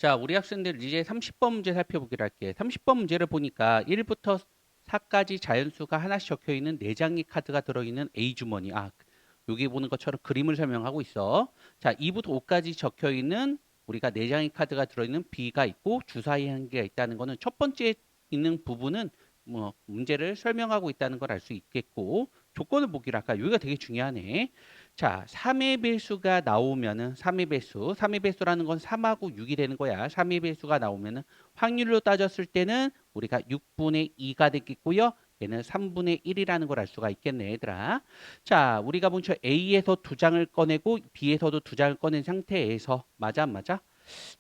자, 우리 학생들 이제 30번 문제 살펴보기로 할게. 30번 문제를 보니까 1부터 4까지 자연수가 하나씩 적혀 있는 4장의 카드가 들어있는 A 주머니. 여기 보는 것처럼 그림을 설명하고 있어. 자, 2부터 5까지 적혀 있는 우리가 4장의 카드가 들어있는 B가 있고 주사위 한 개가 있다는 거는 첫 번째 있는 부분은 뭐 문제를 설명하고 있다는 걸 알 수 있겠고 조건을 보기로 할까? 여기가 되게 중요하네. 자, 3의 배수가 나오면은 3의 배수, 3의 배수라는 건 3하고 6이 되는 거야. 3의 배수가 나오면은 확률로 따졌을 때는 우리가 6분의 2가 되겠고요. 얘는 3분의 1이라는 걸 알 수가 있겠네, 얘들아. 자, 우리가 먼저 A에서 두 장을 꺼내고 B에서도 두 장을 꺼낸 상태에서 맞아, 안 맞아?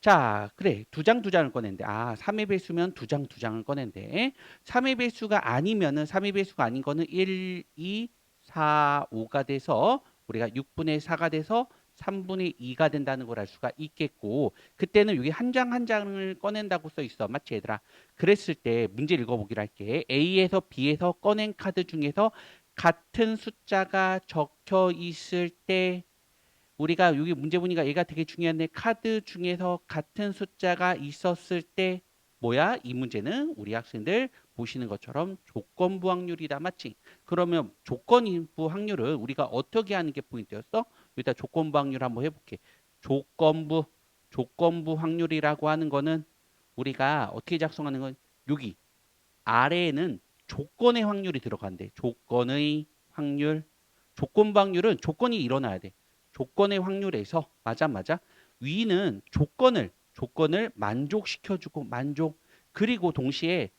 자, 그래. 두 장을 꺼낸대. 3의 배수면 두 장을 꺼낸대. 3의 배수가 아니면은 3의 배수가 아닌 거는 1, 2, 4, 5가 돼서 우리가 6분의 4가 돼서 3분의 2가 된다는 걸 알 수가 있겠고 그때는 여기 한 장 한 장을 꺼낸다고 써 있어. 맞지 얘들아? 그랬을 때 문제 읽어보기로 할게. A에서 B에서 꺼낸 카드 중에서 같은 숫자가 적혀 있을 때 우리가 여기 문제 보니까 얘가 되게 중요한데 카드 중에서 같은 숫자가 있었을 때 뭐야? 이 문제는 우리 학생들 보시는 것처럼 조건부 확률이다. 맞지? 그러면 조건부 확률을 우리가 어떻게 하는 게 포인트였어? 일단 조건부 확률 한번 해볼게. 조건부 확률이라고 하는 거는 우리가 어떻게 작성하는 건 여기 아래에는 조건의 확률이 들어간대. 조건의 확률. 조건부 확률은 조건이 일어나야 돼. 조건의 확률에서 맞아. 위는 조건을 만족시켜주고 만족. 그리고 동시에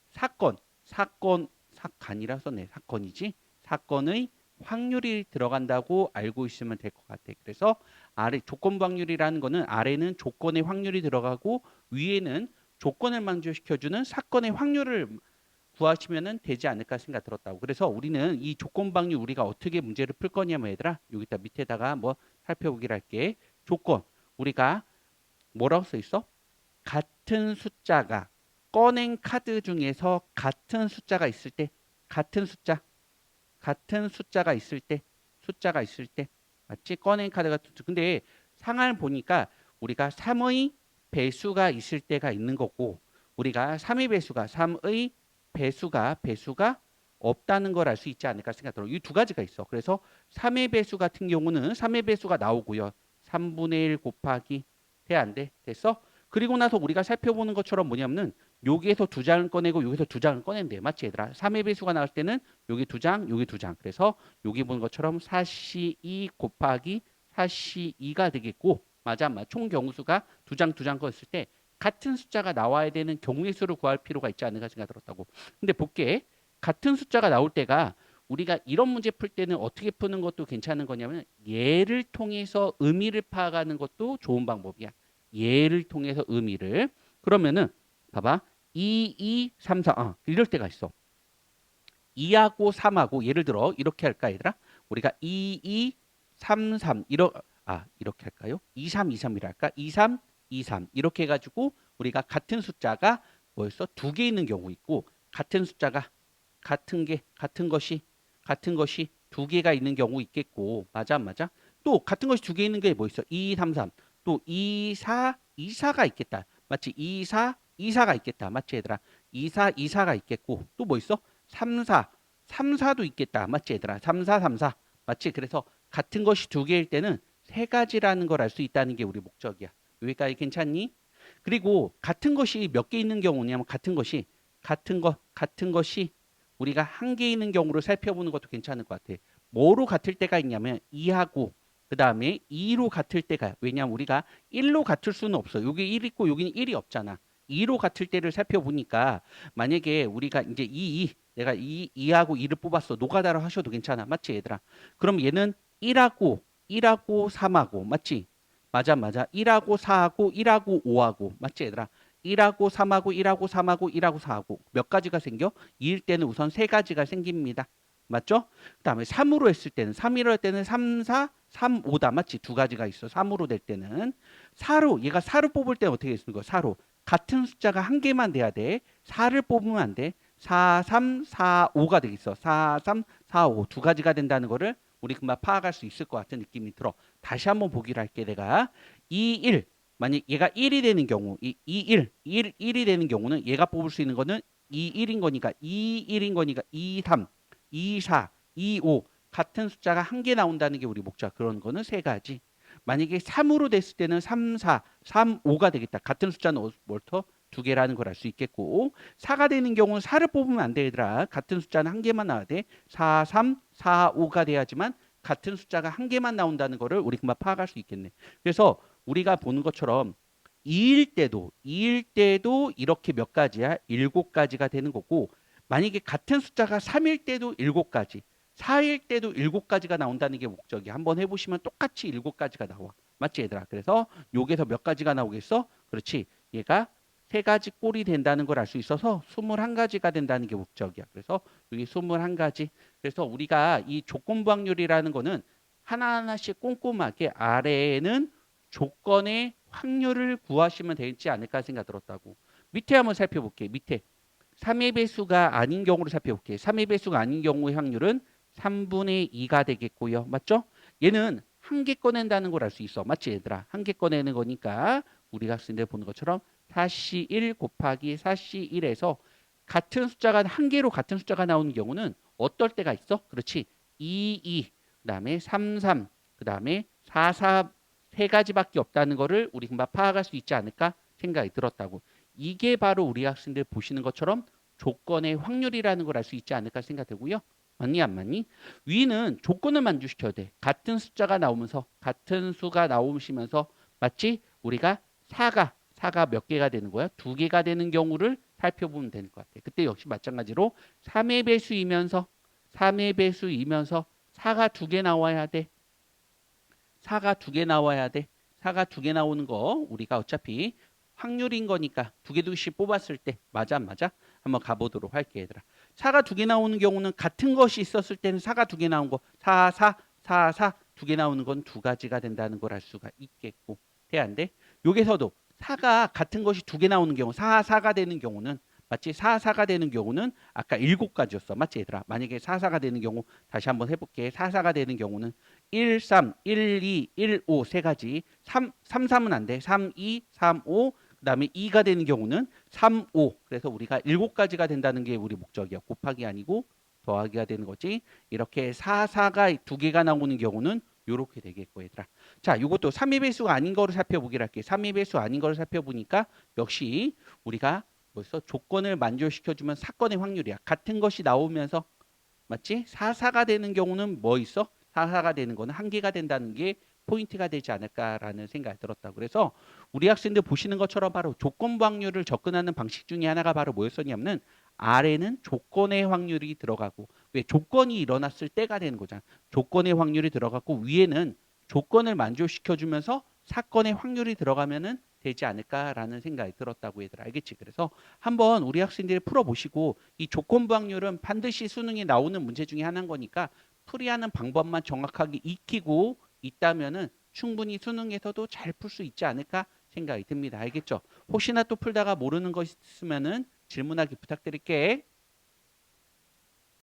사건이라 썼네. 사건이지. 사건의 확률이 들어간다고 알고 있으면 될 것 같아. 그래서 아래 조건부 확률이라는 거는 아래는 조건의 확률이 들어가고 위에는 조건을 만족시켜주는 사건의 확률을 구하시면 되지 않을까 생각 들었다고. 그래서 우리는 이 조건방류 우리가 어떻게 문제를 풀 거냐면 얘들아 여기다 밑에다가 뭐 살펴보기로 할게. 조건 우리가 뭐라고 써 있어? 같은 숫자가 꺼낸 카드 중에서 같은 숫자가 있을 때 같은 숫자가 있을 때 맞지? 꺼낸 카드가 근데 상황을 보니까 우리가 3의 배수가 있을 때가 있는 거고 우리가 3의 배수가 3의 배수가 없다는 걸 알 수 있지 않을까 생각 들어. 이 두 가지가 있어. 그래서 3의 배수 같은 경우는 3의 배수가 나오고요. 3분의 1 곱하기 돼 안 돼? 됐어? 그리고 나서 우리가 살펴보는 것처럼 뭐냐면은 여기에서 두 장을 꺼내고 여기서 두 장을 꺼낸대. 맞지 얘들아? 3의 배수가 나올 때는 여기 두 장, 여기 두 장. 그래서 여기 보는 것처럼 4C2 곱하기 4C2가 되겠고 맞아, 맞. 총 경우수가 두 장 거였을 때 같은 숫자가 나와야 되는 경우의 수를 구할 필요가 있지 않을까 생각 들었다고. 근데 볼게. 같은 숫자가 나올 때가 우리가 이런 문제 풀 때는 어떻게 푸는 것도 괜찮은 거냐면 예를 통해서 의미를 파악하는 것도 좋은 방법이야. 예를 통해서 의미를. 그러면은 봐봐. 2, 3, 4. 이럴 때가 있어. 2하고 3하고 예를 들어 이렇게 할까 얘들아? 우리가 2, 3, 3 이렇게 할까요? 2, 3, 2, 3이라 할까? 2, 3, 2, 3 이렇게 해가지고 우리가 같은 숫자가 뭐였어? 두 개 있는 경우 있고 같은 숫자가 같은 것이 두 개가 있는 경우 있겠고 맞아 안 맞아? 또 같은 것이 두 개 있는 게 뭐 있어? 2, 3, 3. 또 2, 4, 2, 4가 있겠다. 맞지? 2, 4, 2, 4가 있겠다. 맞지 얘들아? 2, 4, 2, 4가 있겠고 또 뭐 있어? 3, 4, 3, 4도 있겠다. 맞지 얘들아? 3, 4, 3, 4. 맞지? 그래서 같은 것이 두 개일 때는 세 가지라는 걸 알 수 있다는 게 우리 목적이야. 여기까지 괜찮니? 그리고 같은 것이 몇 개 있는 경우냐면 같은 것이 우리가 한 개 있는 경우를 살펴보는 것도 괜찮을 것 같아. 뭐로 같을 때가 있냐면 2하고 그 다음에 2로 같을 때가 왜냐하면 우리가 1로 같을 수는 없어. 여기 1 있고 여기는 1이 없잖아. 2로 같을 때를 살펴보니까 만약에 우리가 이제 내가 2하고 2를 뽑았어. 노가다로 하셔도 괜찮아. 맞지 얘들아? 그럼 얘는 1하고 3하고 맞지? 맞아. 1하고 4하고 1하고 5하고 맞지 얘들아? 1하고 3하고 1하고 3하고 1하고 4하고 몇 가지가 생겨? 2일 때는 우선 세 가지가 생깁니다. 맞죠? 그다음에 3으로 했을 때는 3으로 할 때는 3, 4, 3, 5다. 맞지? 두 가지가 있어. 3으로 될 때는 4로 얘가 4로 뽑을 때는 어떻게 쓰는 거야? 4로 같은 숫자가 한 개만 돼야 돼. 4를 뽑으면 안 돼. 4, 3, 4, 5가 되겠어. 4, 3, 4, 5 두 가지가 된다는 거를 우리 금방 파악할 수 있을 것 같은 느낌이 들어. 다시 한번 보기로 할게 내가 2, 1 만약 얘가 1이 되는 경우, 1이 되는 경우는 얘가 뽑을 수 있는 거는 2, 1인 거니까 2, 1인 거니까 2, 3, 2, 4, 2, 5 같은 숫자가 한 개 나온다는 게 우리 목적. 그런 거는 세 가지. 만약에 3으로 됐을 때는 3, 4, 3, 5가 되겠다. 같은 숫자는 뭘터? 두 개라는 걸 알 수 있겠고 4가 되는 경우는 4를 뽑으면 안 돼, 얘들아. 같은 숫자는 한 개만 나와야 돼. 4, 3, 4, 5가 돼야지만 같은 숫자가 한 개만 나온다는 거를 우리 금방 파악할 수 있겠네. 그래서 우리가 보는 것처럼 2일 때도 이렇게 몇 가지야? 7가지가 되는 거고 만약에 같은 숫자가 3일 때도 7가지, 4일 때도 7가지가 나온다는 게 목적이야. 한번 해보시면 똑같이 7가지가 나와. 맞지, 얘들아? 그래서 여기서 몇 가지가 나오겠어? 그렇지. 얘가 세 가지 꼴이 된다는 걸 알 수 있어서 21가지가 된다는 게 목적이야. 그래서 여기 21가지. 그래서 우리가 이 조건부 확률이라는 거는 하나하나씩 꼼꼼하게 아래에는 조건의 확률을 구하시면 되지 않을까 생각 들었다고. 밑에 한번 살펴볼게. 밑에 3의 배수가 아닌 경우를 살펴볼게. 3의 배수가 아닌 경우의 확률은 3분의 2가 되겠고요. 맞죠? 얘는 한 개 꺼낸다는 걸 알 수 있어. 맞지, 얘들아? 한 개 꺼내는 거니까 우리가 학생들 보는 것처럼 4C1 곱하기 4C1에서 같은 숫자가 한 개로 같은 숫자가 나오는 경우는 어떨 때가 있어? 그렇지. 2, 2, 그다음에 3, 3, 그다음에 4, 4 세 가지밖에 없다는 거를 우리 금방 파악할 수 있지 않을까 생각이 들었다고. 이게 바로 우리 학생들 보시는 것처럼 조건의 확률이라는 걸 알 수 있지 않을까 생각되고요. 맞니 안 맞니? 위는 조건을 만족시켜야 돼. 같은 숫자가 나오면서 같은 수가 나오시면서 맞지? 우리가 4가 몇 개가 되는 거야? 2개가 되는 경우를 살펴보면 되는 것 같아. 그때 역시 마찬가지로 3의 배수이면서 3의 배수이면서 4가 2개 나와야 돼. 4가 2개 나와야 돼. 4가 2개 나오는 거 우리가 어차피 확률인 거니까 2개 뽑았을 때 맞아 안 맞아? 한번 가보도록 할게, 얘들아. 4가 2개 나오는 경우는 같은 것이 있었을 때는 4가 2개 나온 거 4, 4, 4, 4 2개 나오는 건 2가지가 된다는 걸 알 수가 있겠고. 돼 안 돼? 여기서도 4가 같은 것이 2개 나오는 경우 4, 4가 되는 경우는 맞지? 4, 4가 되는 경우는 아까 7가지였어. 맞지, 얘들아? 만약에 4, 4가 되는 경우 다시 한번 해볼게. 4, 4가 되는 경우는 1, 3, 1, 2, 1, 5 세 가지. 3, 3은 안 돼. 3, 2, 3, 5. 그다음에 2가 되는 경우는 3, 5. 그래서 우리가 7가지가 된다는 게 우리 목적이야. 곱하기 아니고 더하기가 되는 거지. 이렇게 4, 4가 2개가 나오는 경우는 요렇게 되겠고, 얘들아. 자, 요것도 3의 배수가 아닌 거를 살펴보기로 할게. 3의 배수 아닌 거를 살펴보니까 역시 우리가 벌써 조건을 만족시켜주면 사건의 확률이야. 같은 것이 나오면서 맞지? 4, 4가 되는 경우는 뭐 있어? 4, 4가 되는 거는 한 개가 된다는 게 포인트가 되지 않을까라는 생각이 들었다고. 그래서 우리 학생들 보시는 것처럼 바로 조건부 확률을 접근하는 방식 중에 하나가 바로 뭐였었냐면 아래는 조건의 확률이 들어가고 왜 조건이 일어났을 때가 되는 거잖아. 조건의 확률이 들어가고 위에는 조건을 만족시켜주면서 사건의 확률이 들어가면은 되지 않을까라는 생각이 들었다고 얘들 알겠지? 그래서 한번 우리 학생들이 풀어보시고 이 조건부 확률은 반드시 수능에 나오는 문제 중에 하나인 거니까 풀이하는 방법만 정확하게 익히고 있다면은 충분히 수능에서도 잘 풀 수 있지 않을까 생각이 듭니다. 알겠죠? 혹시나 또 풀다가 모르는 거 있으면은 질문하기 부탁드릴게.